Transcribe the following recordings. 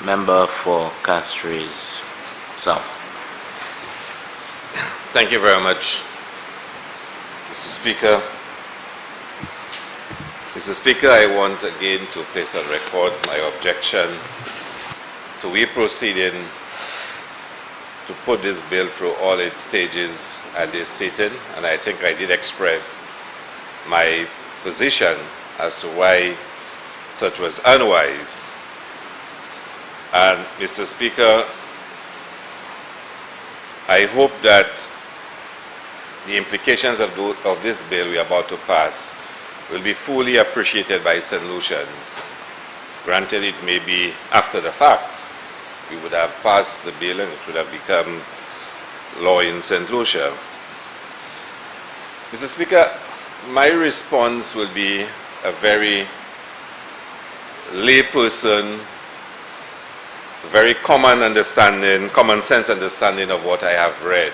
Member for Castries South. Thank you very much, Mr. Speaker. Mr. Speaker, I want again to place on record my objection to we proceeding to put this bill through all its stages at this sitting, and I think I did express my position as to why such was unwise. And Mr. Speaker, I hope that the implications of this bill we are about to pass will be fully appreciated by St. Lucians. Granted, it may be after the fact. We would have passed the bill and it would have become law in St. Lucia. Mr. Speaker, my response will be a very layperson, very common sense understanding of what I have read.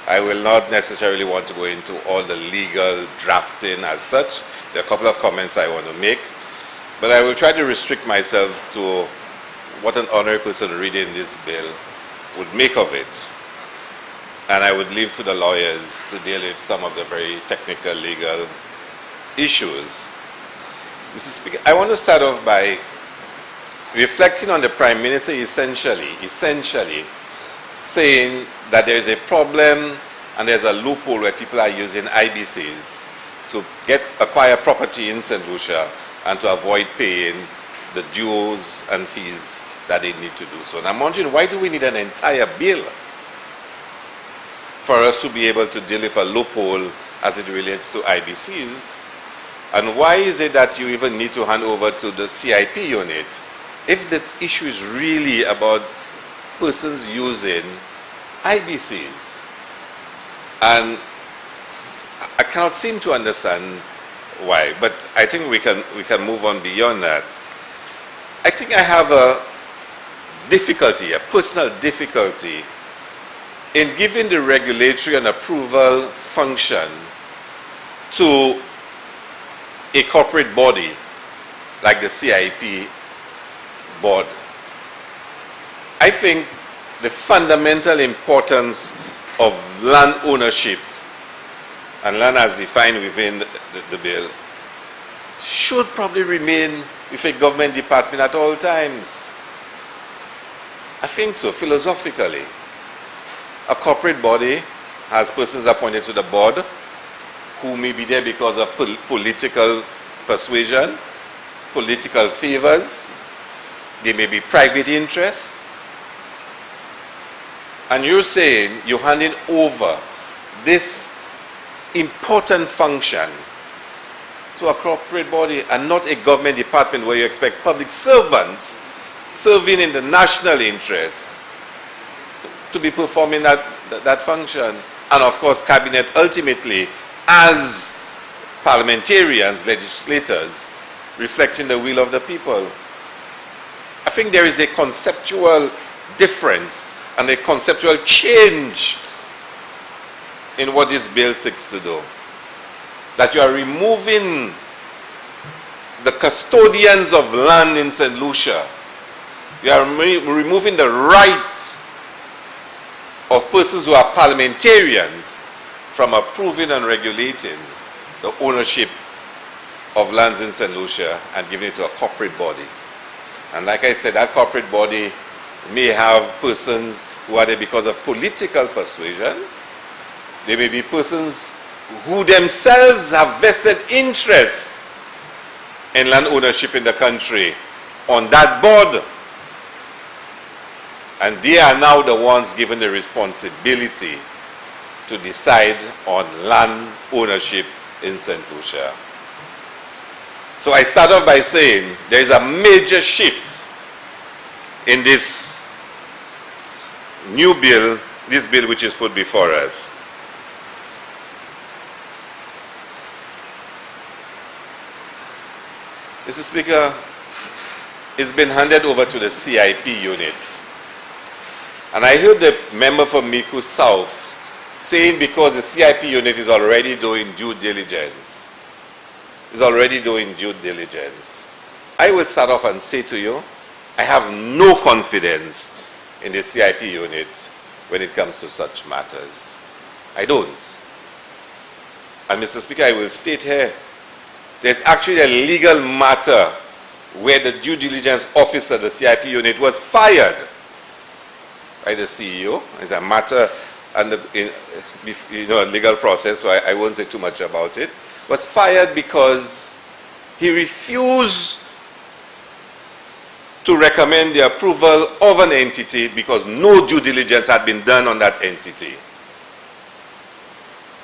I will not necessarily want to go into all the legal drafting as such. There are a couple of comments I want to make, but I will try to restrict myself to what an ordinary person reading this bill would make of it. And I would leave to the lawyers to deal with some of the very technical legal issues. Mr. Speaker, I want to start off by reflecting on the Prime Minister essentially saying that there is a problem and there's a loophole where people are using IBCs to acquire property in St. Lucia and to avoid paying the dues and fees that they need to do so. And I'm wondering, why do we need an entire bill for us to be able to deal with a loophole as it relates to IBCs? And why is it that you even need to hand over to the CIP unit if the issue is really about persons using IBCs? And I cannot seem to understand why, but I think we can move on beyond that. I think I have a personal difficulty in giving the regulatory and approval function to a corporate body like the CIP board. I think the fundamental importance of land ownership and land as defined within the bill should probably remain with a government department at all times. I think so, philosophically. A corporate body has persons appointed to the board who may be there because of political persuasion, political favors. They may be private interests. And you're saying you're handing over this important function to a corporate body and not a government department where you expect public servants serving in the national interest to be performing that function. And of course, cabinet ultimately as parliamentarians, legislators, reflecting the will of the people. I think there is a conceptual difference and a conceptual change in what this bill seeks to do. That you are removing the custodians of land in St. Lucia. You are removing the right of persons who are parliamentarians from approving and regulating the ownership of lands in St. Lucia and giving it to a corporate body. And like I said, that corporate body may have persons who are there because of political persuasion. They may be persons who themselves have vested interest in land ownership in the country on that board. And they are now the ones given the responsibility to decide on land ownership in St. Lucia. So I start off by saying there is a major shift in this new bill, this bill which is put before us. Mr. Speaker, it's been handed over to the CIP unit. And I heard the member for Miku South saying because the CIP unit is already doing due diligence. I will start off and say to you I have no confidence in the CIP unit when it comes to such matters. I don't. And Mr. Speaker, I will state here, there's actually a legal matter where the due diligence officer of the CIP unit was fired by the CEO. It's a matter under a legal process, so I won't say too much about it. Was fired because he refused to recommend the approval of an entity because no due diligence had been done on that entity.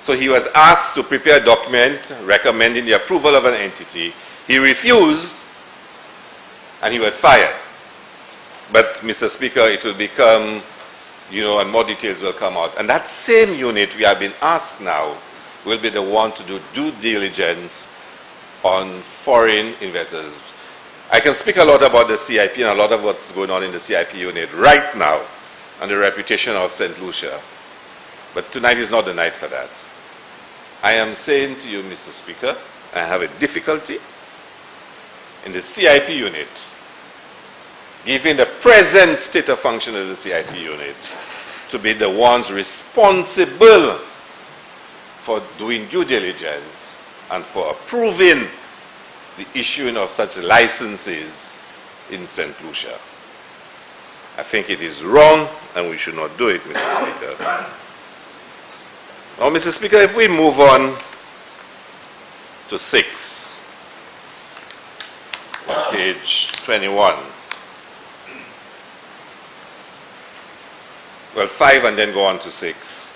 So he was asked to prepare a document recommending the approval of an entity. He refused, and he was fired. But, Mr. Speaker, it will become, and more details will come out. And that same unit we have been asked now will be the one to do due diligence on foreign investors. I can speak a lot about the CIP and a lot of what's going on in the CIP unit right now and the reputation of St. Lucia. But tonight is not the night for that. I am saying to you, Mr. Speaker, I have a difficulty in the CIP unit, given the present state of function of the CIP unit, to be the ones responsible for doing due diligence and for approving the issuing of such licenses in St. Lucia. I think it is wrong and we should not do it, Mr. Speaker. Now, Mr. Speaker, if we move on to 6, on page 21. Well, 5 and then go on to 6.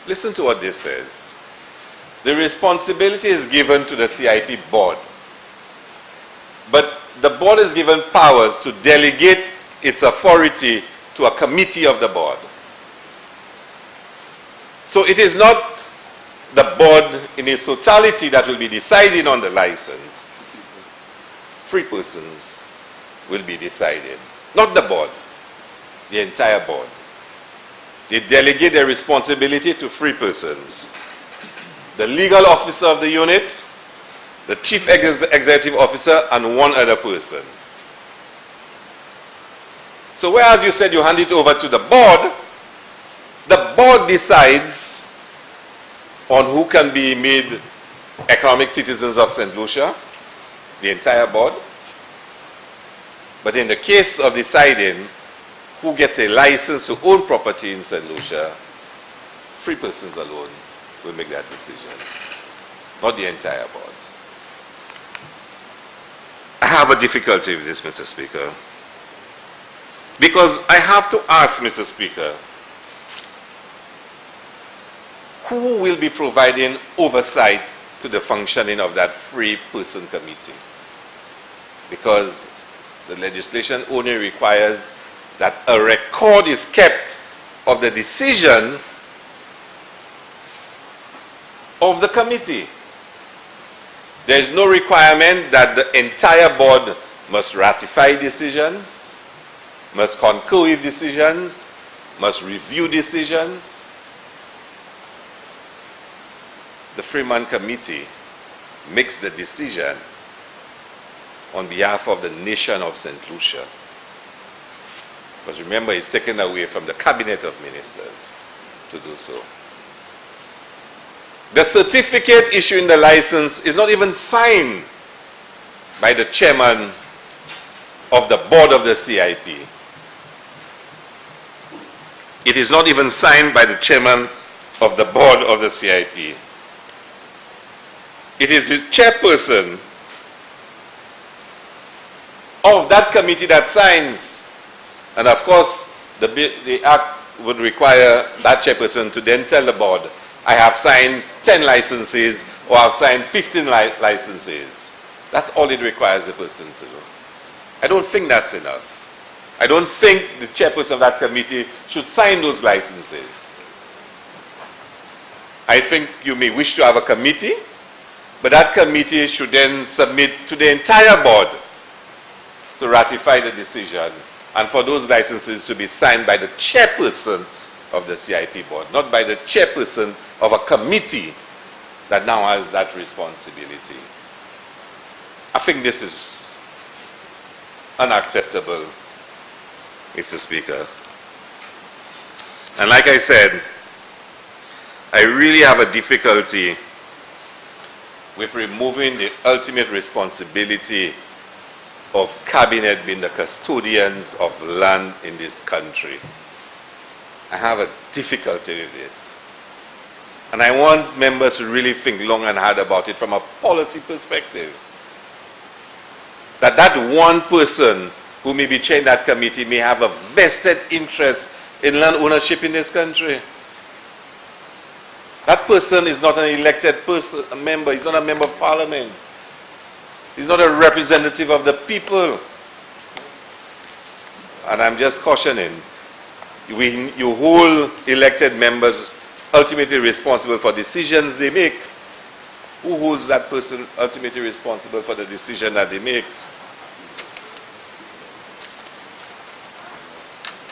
Listen to what this says. The responsibility is given to the CIP board, but the board is given powers to delegate its authority to a committee of the board. So it is not the board in its totality that will be deciding on the license. 3 persons will be decided. Not the board, the entire board. They delegate their responsibility to 3 persons. The legal officer of the unit, the chief executive officer, and 1 other person. So whereas you said you hand it over to the board decides on who can be made economic citizens of St. Lucia, the entire board. But in the case of deciding who gets a license to own property in St. Lucia, 3 persons alone will make that decision, not the entire board. I have a difficulty with this, Mr. Speaker, because I have to ask, Mr. Speaker, who will be providing oversight to the functioning of that 3-person committee? Because the legislation only requires that a record is kept of the decision of the committee. There is no requirement that the entire board must ratify decisions, must concur with decisions, must review decisions. The 3-man committee makes the decision on behalf of the nation of St. Lucia. Because remember, it's taken away from the cabinet of ministers to do so. The certificate issuing the license is not even signed by the chairman of the board of the CIP. It is not even signed by the chairman of the board of the CIP. It is the chairperson of that committee that signs. And of course, the act would require that chairperson to then tell the board, I have signed 10 licenses or I have signed 15 licenses. That's all it requires a person to do. I don't think that's enough. I don't think the chairperson of that committee should sign those licenses. I think you may wish to have a committee, but that committee should then submit to the entire board to ratify the decision and for those licenses to be signed by the chairperson of the CIP board, not by the chairperson of a committee that now has that responsibility. I think this is unacceptable Mr. Speaker. And like I said, I really have a difficulty with removing the ultimate responsibility of cabinet being the custodians of land in this country. I have a difficulty with this. And I want members to really think long and hard about it from a policy perspective. That one person who may be chairing that committee may have a vested interest in land ownership in this country. That person is not an elected person, a member. He's not a member of parliament. He's not a representative of the people. And I'm just cautioning, you hold elected members ultimately responsible for decisions they make. Who holds that person ultimately responsible for the decision that they make?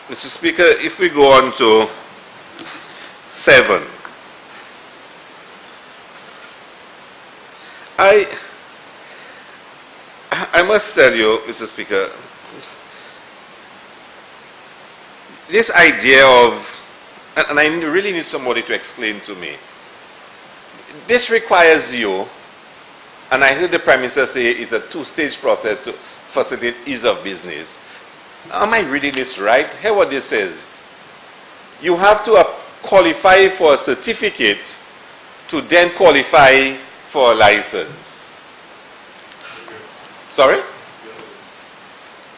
Mr. Speaker, if we go on to 7, I must tell you, Mr. Speaker, this idea of, and I really need somebody to explain to me, this requires you, and I heard the Prime Minister say it's a two-stage process to facilitate ease of business. Am I reading this right? Hear what this says. You have to qualify for a certificate to then qualify for a license. Sorry?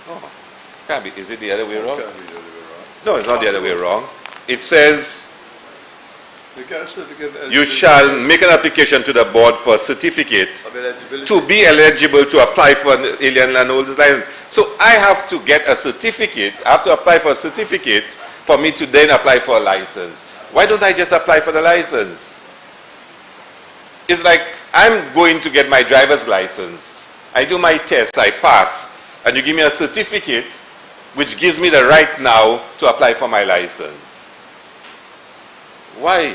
Oh, can't be. Is it the other way around? No, it's not the other way around. It says, you shall make an application to the board for a certificate to be eligible to apply for an alien landholder's license. So I have to get a certificate. I have to apply for a certificate for me to then apply for a license. Why don't I just apply for the license? It's like I'm going to get my driver's license. I do my test, I pass, and you give me a certificate which gives me the right now to apply for my license. Why?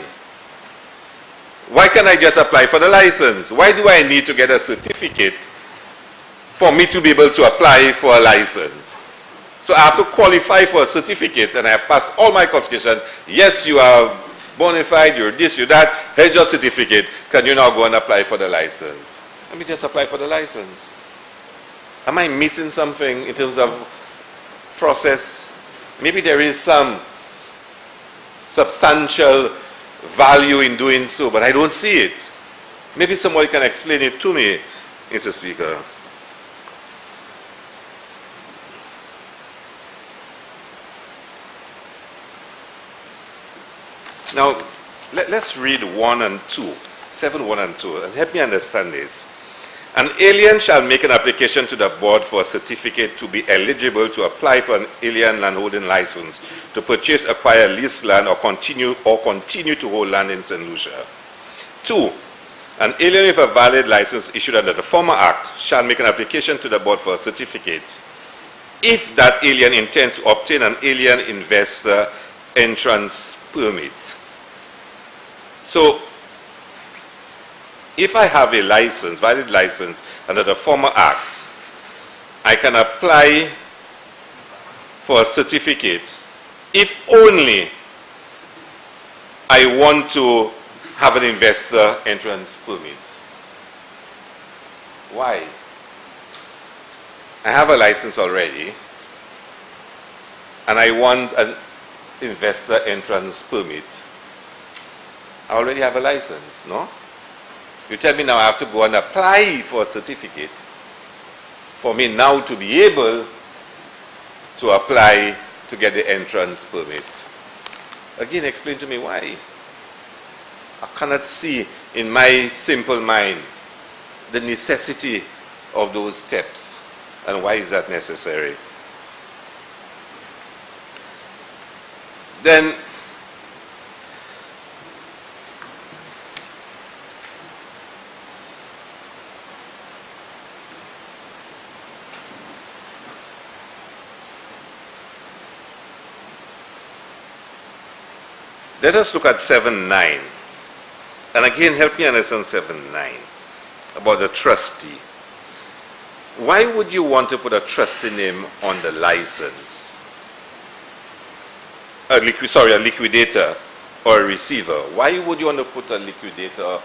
Why can't I just apply for the license? Why do I need to get a certificate for me to be able to apply for a license? So I have to qualify for a certificate, and I have passed all my qualifications. Yes, you are bona fide, you're this, you're that. Here's your certificate. Can you now go and apply for the license? Let me just apply for the license. Am I missing something in terms of process? Maybe there is some substantial value in doing so, but I don't see it. Maybe somebody can explain it to me, Mr. Speaker. Now, let's read 1 and 2, 7, 1 and 2, and help me understand this. An alien shall make an application to the board for a certificate to be eligible to apply for an alien landholding license to purchase, acquire, lease land, or continue to hold land in St. Lucia. 2. An alien with a valid license issued under the former act shall make an application to the board for a certificate if that alien intends to obtain an alien investor entrance permit. So, if I have a license, valid license, under the former act, I can apply for a certificate if only I want to have an investor entrance permit. Why? I have a license already, and I want an investor entrance permit. I already have a license, no? You tell me now I have to go and apply for a certificate for me now to be able to apply to get the entrance permit. Again, explain to me why. I cannot see in my simple mind the necessity of those steps, and why is that necessary. Then let us look at 7.9. And again, help me understand 7.9 about the trustee. Why would you want to put a trustee name on the license? a liquidator or a receiver. Why would you want to put a liquidator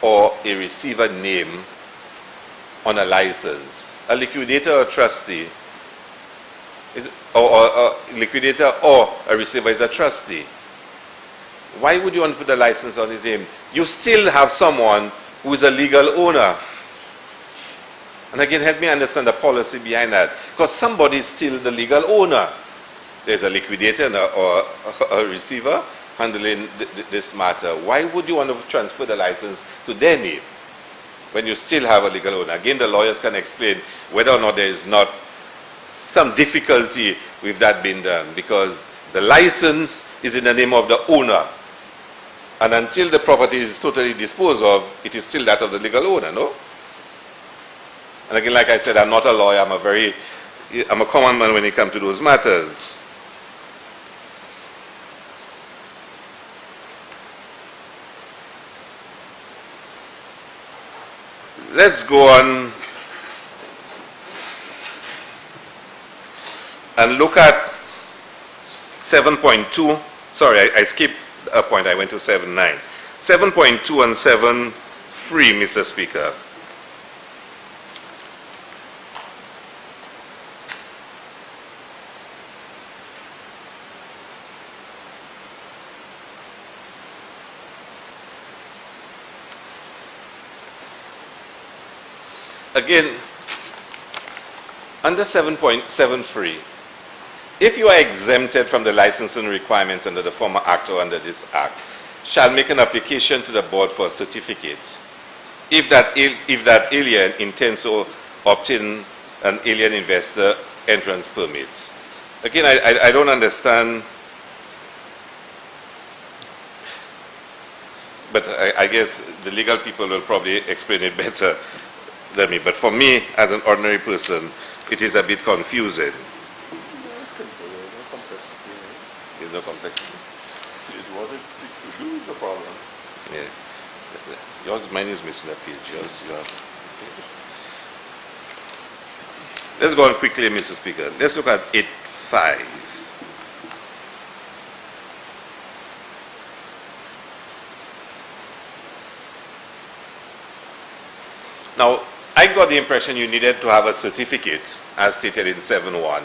or a receiver name on a license? A liquidator or trustee or a liquidator or a receiver is a trustee. Why would you want to put a license on his name? You still have someone who is a legal owner. And again, help me understand the policy behind that. Because somebody is still the legal owner. There's a liquidator or a receiver handling this matter. Why would you want to transfer the license to their name when you still have a legal owner? Again, the lawyers can explain whether or not there is not some difficulty with that being done, because the license is in the name of the owner. And until the property is totally disposed of, it is still that of the legal owner, no? And again, like I said, I'm not a lawyer. I'm a common man when it comes to those matters. Let's go on and look at 7.2. Sorry, I skipped a point. I went to 7.9. 7.2 and 7.3, Mr. Speaker. Again, under 7.73, if you are exempted from the licensing requirements under the former act or under this act, shall make an application to the board for a certificate if that alien intends to obtain an alien investor entrance permit. Again, I don't understand, but I guess the legal people will probably explain it better than me. But for me, as an ordinary person, it is a bit confusing. There's no complexity. It's what it seeks to do is the problem. Yeah. Mine is missing a page. Let's go on quickly, Mr. Speaker. Let's look at 8.5. Now, I got the impression you needed to have a certificate, as stated in 7.1,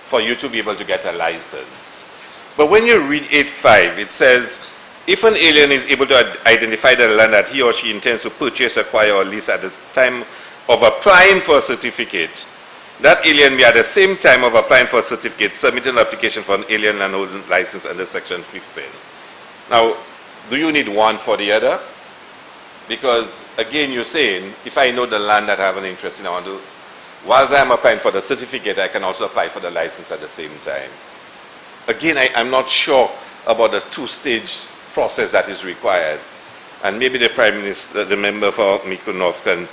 for you to be able to get a license. But when you read 8.5, it says, if an alien is able to identify the land that he or she intends to purchase, acquire, or lease at the time of applying for a certificate, that alien may at the same time of applying for a certificate submit an application for an alien landholding license under section 15. Now, do you need one for the other? Because, again, you're saying, if I know the land that I have an interest in, whilst I'm applying for the certificate, I can also apply for the license at the same time. Again, I'm not sure about the two-stage process that is required. And maybe the Prime Minister, the member for Mico North, can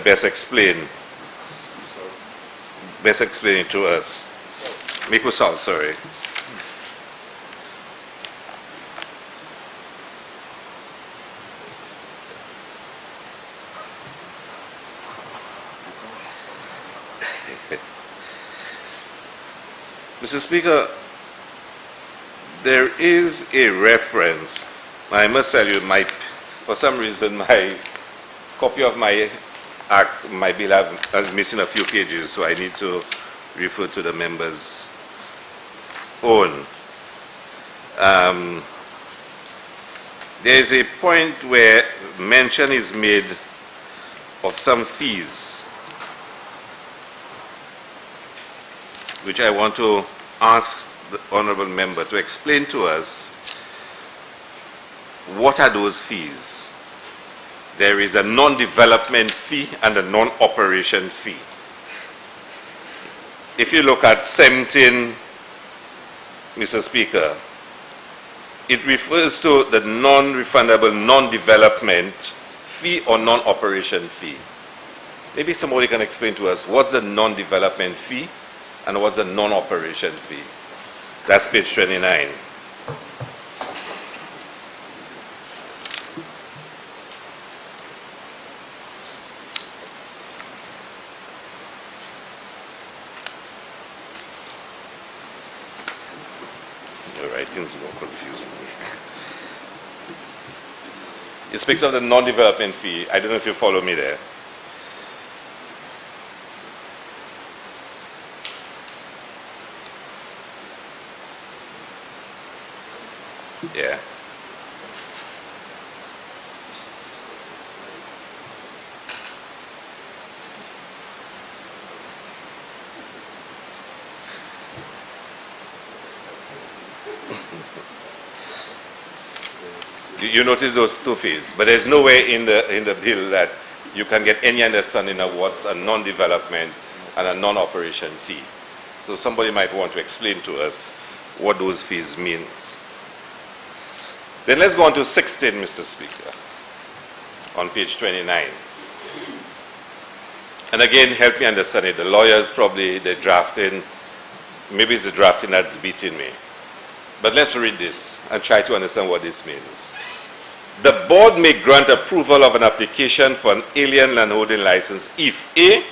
best explain it to us. Mico South, sorry. Mr. Speaker, there is a reference. I must tell you, for some reason, my copy of my act, my bill, is missing a few pages, so I need to refer to the member's own. There is a point where mention is made of some fees, which I want to ask the honorable member to explain to us. What are those fees? There is a non-development fee and a non-operation fee. If you look at 17, Mr. Speaker, it refers to the non-refundable non-development fee or non-operation fee. Maybe somebody can explain to us what's the non-development fee and what's the non-operation fee. That's page 29. Your writing's more confusing. It speaks of the non-development fee. I don't know if you follow me there. Yeah. You notice those two fees, but there's no way in the bill that you can get any understanding of what's a non-development and a non-operation fee. So somebody might want to explain to us what those fees mean. Then let's go on to 16, Mr. Speaker, on page 29. And again, help me understand it. The lawyers probably, they're drafting, maybe it's the drafting that's beating me. But let's read this and try to understand what this means. The board may grant approval of an application for an alien landholding license if A,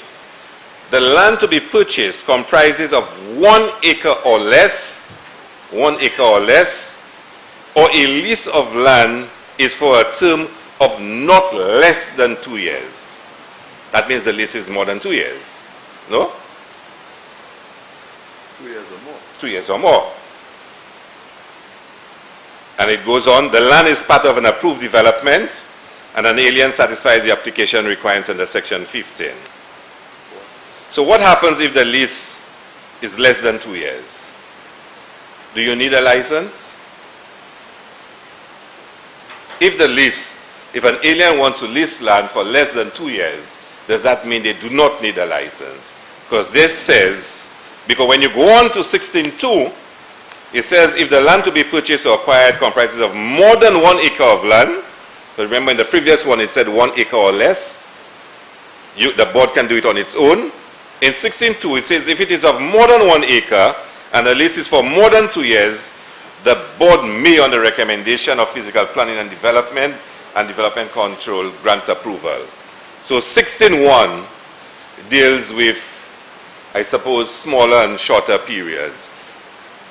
the land to be purchased comprises of 1 acre or less, 1 acre or less, or a lease of land is for a term of not less than 2 years. That means the lease is more than 2 years. No? 2 years or more. 2 years or more. And it goes on, the land is part of an approved development and an alien satisfies the application requirements under section 15. So what happens if the lease is less than 2 years? Do you need a license? If an alien wants to lease land for less than 2 years, does that mean they do not need a license? Because this says, because when you go on to 16.2, it says if the land to be purchased or acquired comprises of more than 1 acre of land, so remember in the previous one it said 1 acre or less, the board can do it on its own. In 16.2 it says if it is of more than 1 acre and the lease is for more than 2 years, the board may, on the recommendation of physical planning and development control, grant approval. So 16.1 deals with, I suppose, smaller and shorter periods.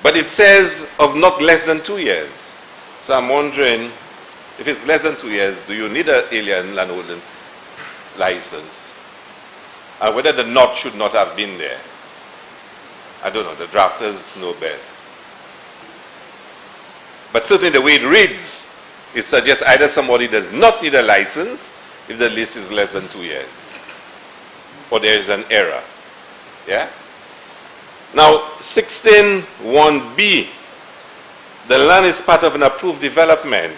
But it says of not less than 2 years. So I'm wondering, if it's less than 2 years, do you need an alien landholding license? And whether the not should not have been there. I don't know, the drafters know best. But certainly the way it reads, it suggests either somebody does not need a license if the lease is less than 2 years, or there is an error. Yeah? Now, 16.1b, the land is part of an approved development.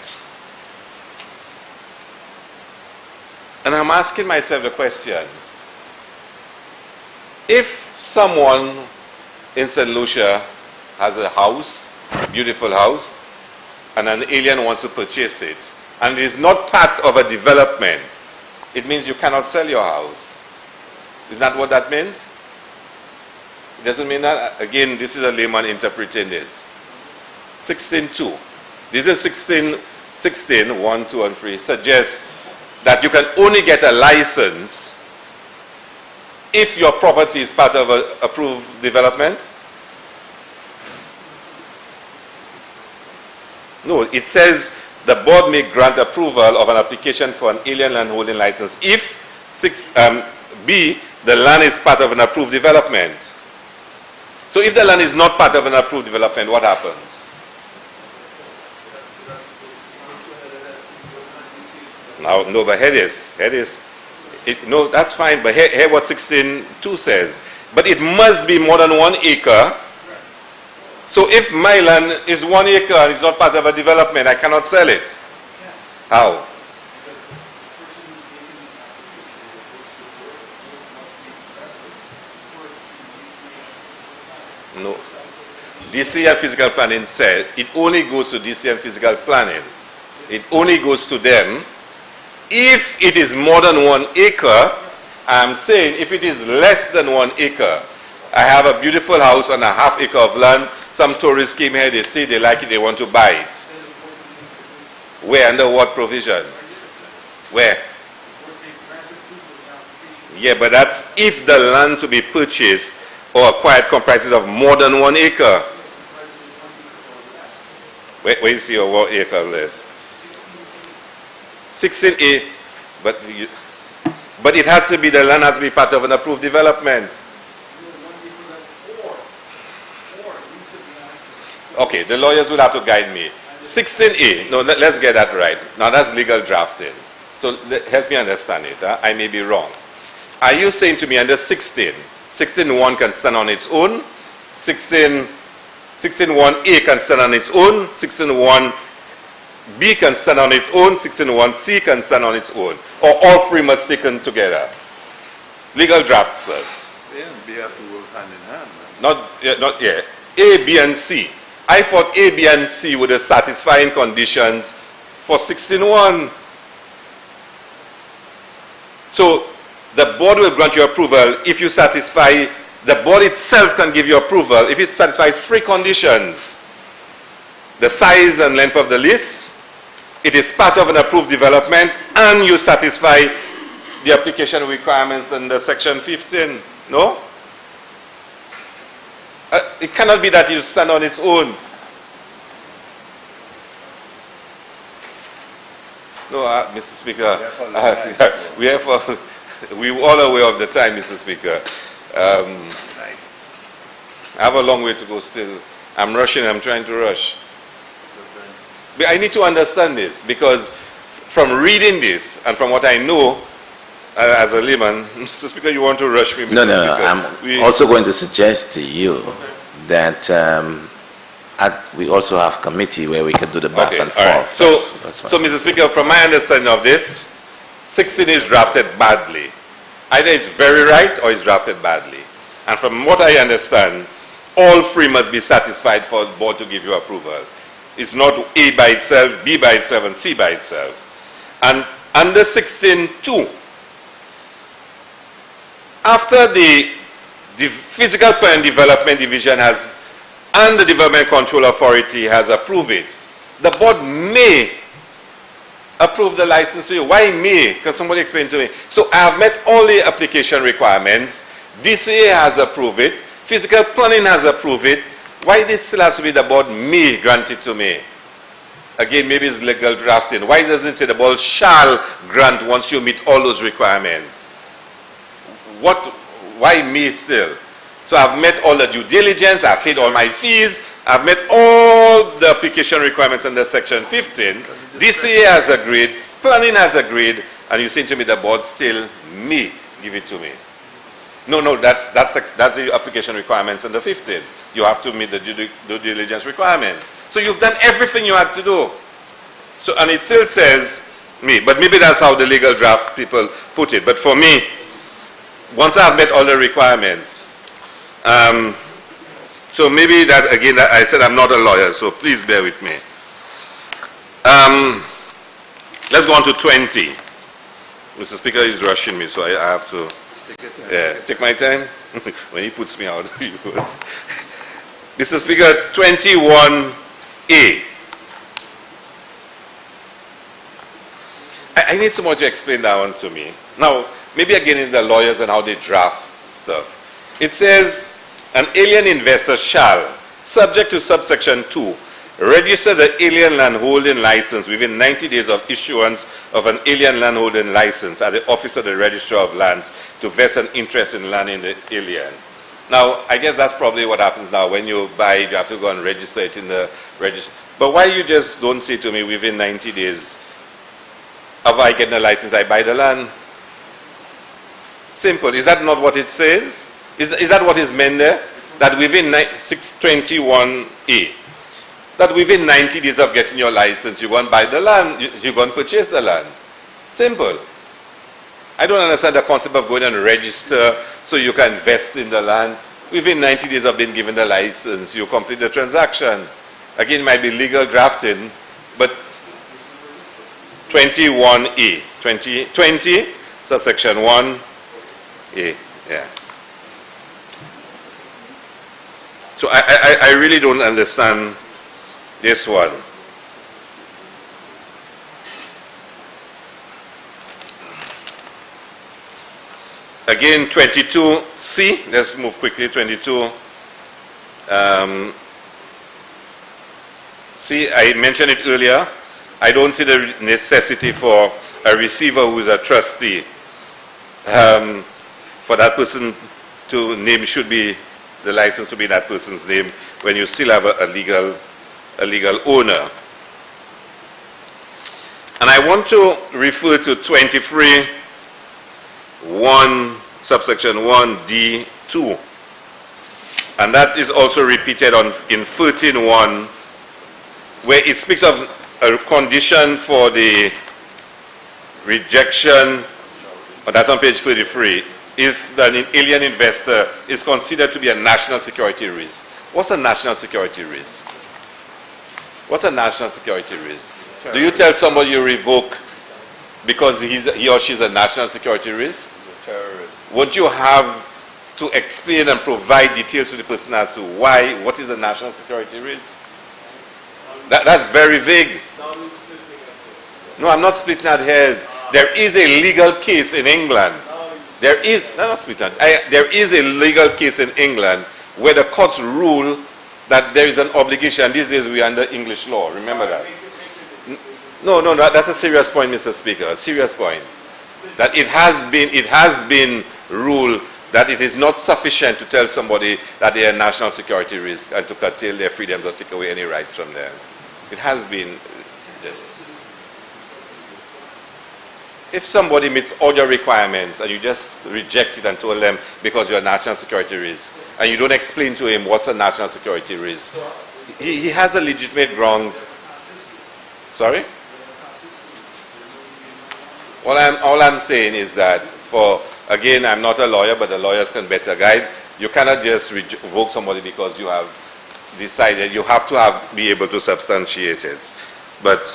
And I'm asking myself the question, if someone in St. Lucia has a house, a beautiful house, and an alien wants to purchase it, and it is not part of a development, it means you cannot sell your house. Is that what that means? It doesn't mean that. Again, this is a layman interpreting this. 16.2. This is 16, 1, 2, and 3 suggests that you can only get a license if your property is part of an approved development. No, it says the board may grant approval of an application for an alien landholding license if B, the land is part of an approved development. So if the land is not part of an approved development, what happens? Now, no, but here is, no, that's fine, but here what 16.2 says. But it must be more than 1 acre. So if my land is 1 acre and it's not part of a development, I cannot sell it. How? No. DC and physical planning said it only goes to DC and physical planning. It only goes to them if it is more than 1 acre. I'm saying if it is less than 1 acre, I have a beautiful house on a ½ acre of land. Some tourists came here, they say they like it, they want to buy it. Where, under what provision? Where? Yeah, but that's if the land to be purchased or acquired comprises of more than 1 acre. Where you see your war vehicle list? 16A, but it has to be, the land has to be part of an approved development. Okay, the lawyers will have to guide me. 16A, no, let's get that right. Now that's legal drafting. So help me understand it. Huh? I may be wrong. Are you saying to me under 16.1 can stand on its own, 16.1A can stand on its own, 16.1B can stand on its own, 16.1C can stand on its own, or all three must taken together? Legal drafters. A and B have to work hand in hand, man. Not yet. A, B, and C. I thought A, B, and C were the satisfying conditions for 16.1. So the board will grant you approval if you satisfy, the board itself can give you approval if it satisfies three conditions: the size and length of the list, it is part of an approved development, and you satisfy the application requirements under section 15. No? It cannot be that you stand on its own. No, Mr. Speaker, we're all aware of the time, Mr. Speaker. I have a long way to go still. I'm rushing, I'm trying to rush. But I need to understand this, because from reading this and from what I know as a layman, Mr. Speaker, you want to rush me, Mr. No, Speaker. I'm also going to suggest to you that we also have committee where we can do the back and forth. Right. So, Mr. Speaker, from my understanding of this, 16 is drafted badly. Either it's very right or it's drafted badly. And from what I understand, all three must be satisfied for the board to give you approval. It's not A by itself, B by itself, and C by itself. And under 16.2, after the Physical Plan Development Division and the Development Control Authority has approved it, the board may approve the license to you. Why may? Because somebody explained to me. So I have met all the application requirements. DCA has approved it. Physical Planning has approved it. Why this still has to be the board may grant it to me? Again, maybe it's legal drafting. Why doesn't it say the board shall grant once you meet all those requirements? Why me still? So I've met all the due diligence, I've paid all my fees, I've met all the application requirements under section 15. DCA has agreed, planning has agreed, and you say to me the board still may give it to me. No, that's the application requirements under 15. You have to meet the due diligence requirements. So you've done everything you had to do. So, and it still says me, but maybe that's how the legal draft people put it. But for me, once I've met all the requirements, so maybe that, again, I said I'm not a lawyer, so please bear with me. Let's go on to 20. Mr. Speaker is rushing me, so I have to take my time. When he puts me out, he puts. Mr. Speaker, 21A. I need someone to explain that one to me. Now, maybe again in the lawyers and how they draft stuff. It says, an alien investor shall, subject to subsection 2, register the alien landholding license within 90 days of issuance of an alien landholding license at the office of the Registrar of Lands to vest an interest in land in the alien. Now, I guess that's probably what happens now. When you buy it, you have to go and register it in the register. But why you just don't say to me within 90 days, of I get the license, I buy the land? Simple. Is that not what it says? Is that what is meant there? That within 621A, that within 90 days of getting your license, you go and buy the land, you go and purchase the land. Simple. I don't understand the concept of going and register so you can invest in the land. Within 90 days of being given the license, you complete the transaction. Again, it might be legal drafting, but 21A, 20, subsection 1A, yeah. So I really don't understand this one. Again, 22C, let's move quickly, 22C. See, I mentioned it earlier. I don't see the necessity for a receiver who is a trustee. For that person to name should be the license to be that person's name when you still have a legal owner. And I want to refer to 23(1) subsection 1(d)(2). And that is also repeated in 13(1), where it speaks of a condition for the rejection, that's on page 33, if an alien investor is considered to be a national security risk. What's a national security risk? What's a national security risk? Do you tell somebody you revoke because he or she is a national security risk? Terrorist. Would you have to explain and provide details to the person as to why, what is a national security risk? That's very vague. No, I'm not splitting at hairs. There is a legal case in England. There is a legal case in England where the courts rule that there is an obligation. These days we are under English law. Remember that. No, that's a serious point, Mr. Speaker. A serious point. That it has been ruled that it is not sufficient to tell somebody that they are a national security risk and to curtail their freedoms or take away any rights from them. It has been. If somebody meets all your requirements and you just reject it and told them because you're a national security risk, and you don't explain to him what's a national security risk, he has a legitimate grounds. Sorry? All I'm saying is that again, I'm not a lawyer, but the lawyers can better guide. You cannot just revoke somebody because you have decided. You have to be able to substantiate it. But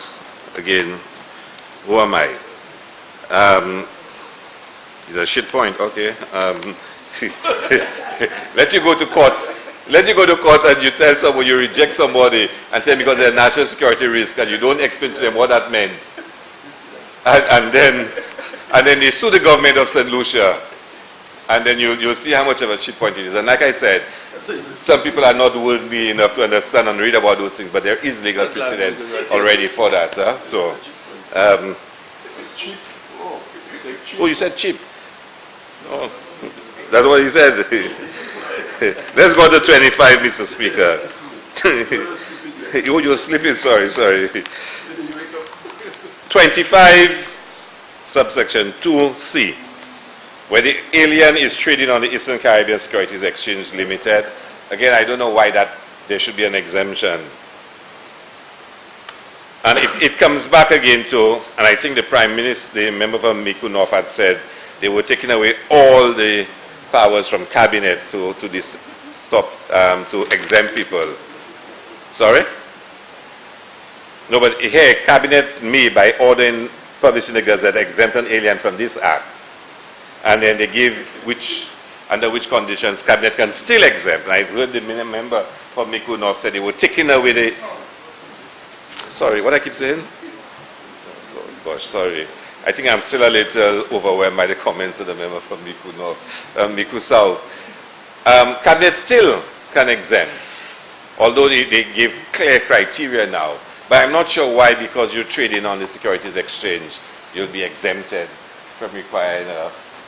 again, who am I? It's a shit point, okay. Let you go to court. Let you go to court and you tell someone, you reject somebody and tell them because they're a national security risk and you don't explain to them what that meant. And then they sue the government of St. Lucia. And then you'll see how much of a shit point it is. And like I said, some people are not worthy enough to understand and read about those things, but there is legal precedent already for that. So, oh, you said cheap. Oh, that's what he said. Let's go to 25, Mr. Speaker. You're sleeping, sorry. 25, subsection 2C, where the alien is trading on the Eastern Caribbean Securities Exchange Limited. Again, I don't know why there should be an exemption. And it comes back again to, and I think the Prime Minister, the member from Miku North had said they were taking away all the powers from cabinet to exempt people. Sorry? No, but here, cabinet may, by ordering, publishing the Gazette, exempt an alien from this act. And then they give under which conditions cabinet can still exempt. And I heard the member from Miku North said they were taking away the... Sorry, what I keep saying? Oh gosh, sorry. I think I'm still a little overwhelmed by the comments of the member from Miku North, Miku South. Cabinet still can exempt, although they give clear criteria now. But I'm not sure why, because you're trading on the securities exchange, you'll be exempted from requiring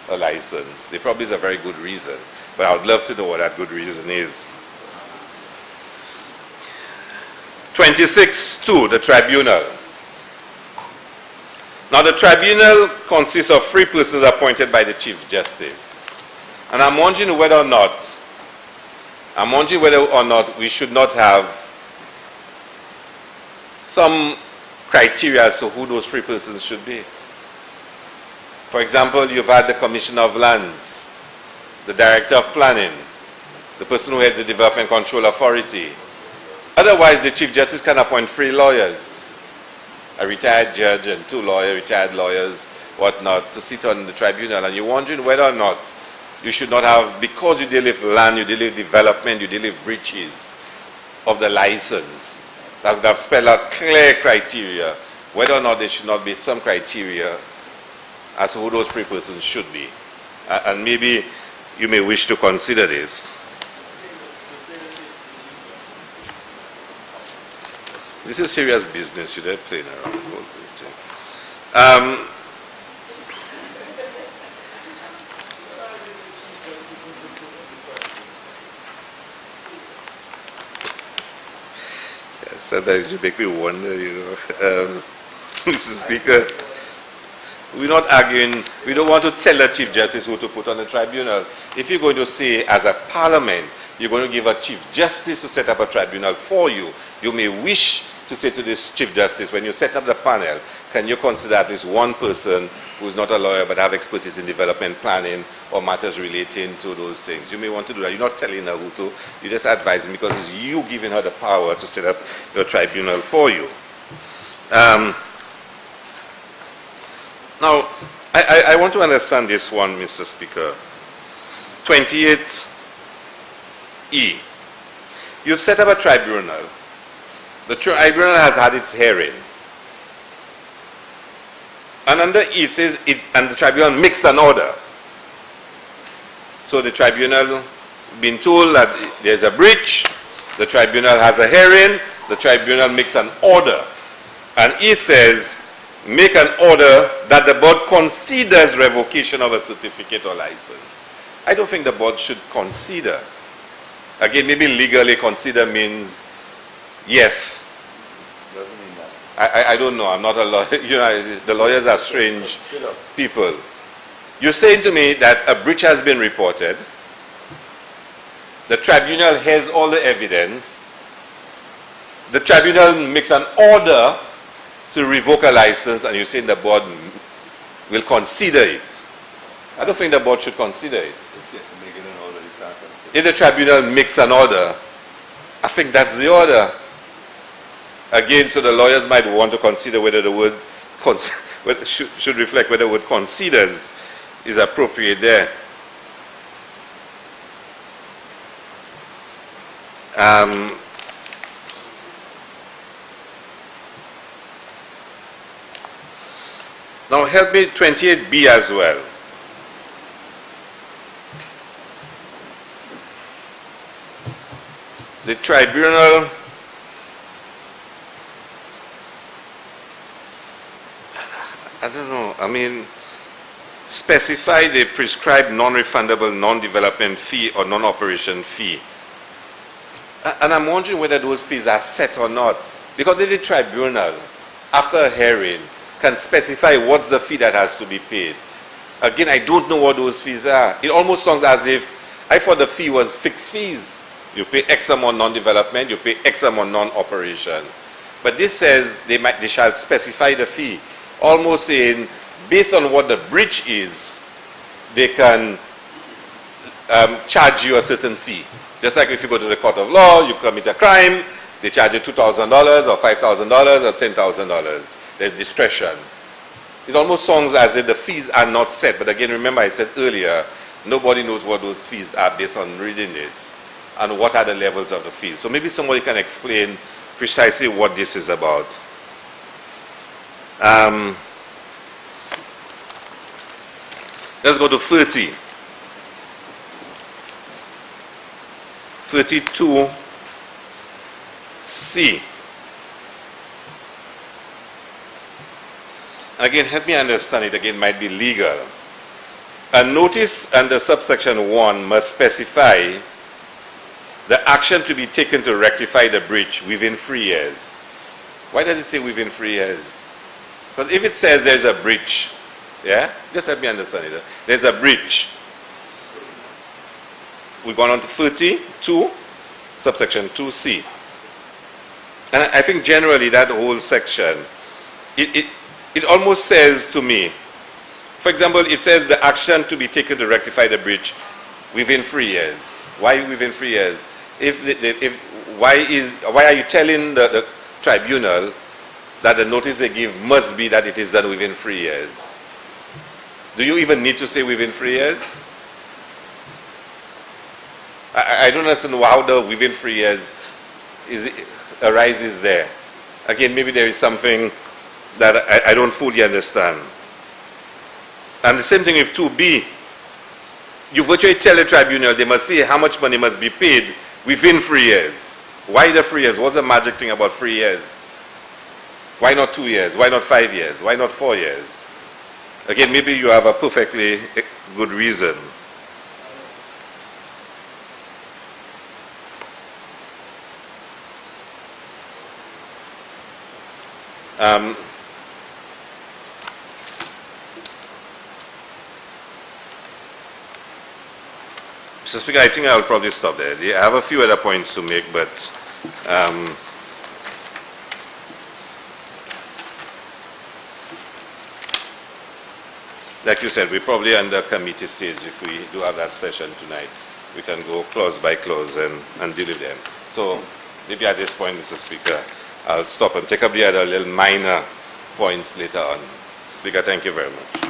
a license. There probably is a very good reason, but I would love to know what that good reason is. 26(2), the tribunal. Now the tribunal consists of 3 persons appointed by the Chief Justice. And I'm wondering whether or not we should not have some criteria as to who those 3 persons should be. For example, you've had the Commissioner of Lands, the Director of Planning, the person who heads the Development Control Authority. Otherwise, the Chief Justice can appoint 3 lawyers, a retired judge and 2 retired lawyers, whatnot, to sit on the tribunal. And you're wondering whether or not you should not have, because you deal with land, you deal with development, you deal with breaches of the license, that would have spelled out clear criteria, whether or not there should not be some criteria as to who those 3 persons should be. And maybe you may wish to consider this. This is serious business. You're playing around with the whole thing. Sometimes you make me wonder, Mr. Speaker. We're not arguing, we don't want to tell the Chief Justice who to put on the tribunal. If you're going to say, as a parliament, you're going to give a Chief Justice to set up a tribunal for you, you may wish to say to this Chief Justice, when you set up the panel, can you consider at least one person who's not a lawyer but have expertise in development planning or matters relating to those things? You may want to do that. You're not telling her who to, you're just advising because it's you giving her the power to set up your tribunal for you. Now, I want to understand this one, Mr. Speaker. 28E. You've set up a tribunal. The tribunal has had its hearing. And under E it says, and the tribunal makes an order. So the tribunal been told that there's a breach, the tribunal has a hearing, the tribunal makes an order. And E says, make an order that the board considers revocation of a certificate or license. I don't think the board should consider. Again, maybe legally consider means yes. Doesn't mean that. I don't know. I'm not a lawyer. The lawyers are strange people. You're saying to me that a breach has been reported. The tribunal has all the evidence. The tribunal makes an order to revoke a license, and you're saying the board will consider it. I don't think the board should consider it. If the tribunal makes an order, I think that's the order. Again, so the lawyers might want to consider whether the word should reflect whether the word considers is appropriate there. Now help me 28B as well. The tribunal I don't know, I mean, specify the prescribed non-refundable non-development fee or non-operation fee. And I'm wondering whether those fees are set or not. Because if the tribunal, after a hearing, can specify what's the fee that has to be paid. Again, I don't know what those fees are. It almost sounds as if I thought the fee was fixed fees. You pay X amount non-development, you pay X amount non-operation. But this says they shall specify the fee. Almost saying, based on what the breach is, they can charge you a certain fee. Just like if you go to the court of law, you commit a crime, they charge you $2,000 or $5,000 or $10,000. There's discretion. It almost sounds as if the fees are not set. But again, remember I said earlier, nobody knows what those fees are based on reading this and what are the levels of the fees. So maybe somebody can explain precisely what this is about. Let's go to 30. 32C. Again, help me understand it. Again, might be legal. A notice under subsection 1 must specify the action to be taken to rectify the breach within 3 years. Why does it say within 3 years? Because if it says there's a breach, yeah, just help me understand it. There's a breach. We've gone on to 32, subsection 2C. And I think generally that whole section, it almost says to me, for example, it says the action to be taken to rectify the breach within 3 years. Why within 3 years? Why are you telling the tribunal that the notice they give must be that it is done within 3 years? Do you even need to say within 3 years? I don't understand how the within 3 years arises there. Again, maybe there is something that I don't fully understand. And the same thing with 2B. You virtually tell the tribunal they must say how much money must be paid within 3 years. Why the 3 years? What's the magic thing about 3 years? Why not 2 years? Why not 5 years? Why not 4 years? Again, maybe you have a perfectly good reason. Mr. Speaker, I think I'll probably stop there. I have a few other points to make, but like you said, we're probably under committee stage. If we do have that session tonight, we can go clause by clause and deal with them. So maybe at this point, Mr. Speaker, I'll stop and take up the other little minor points later on. Speaker, thank you very much.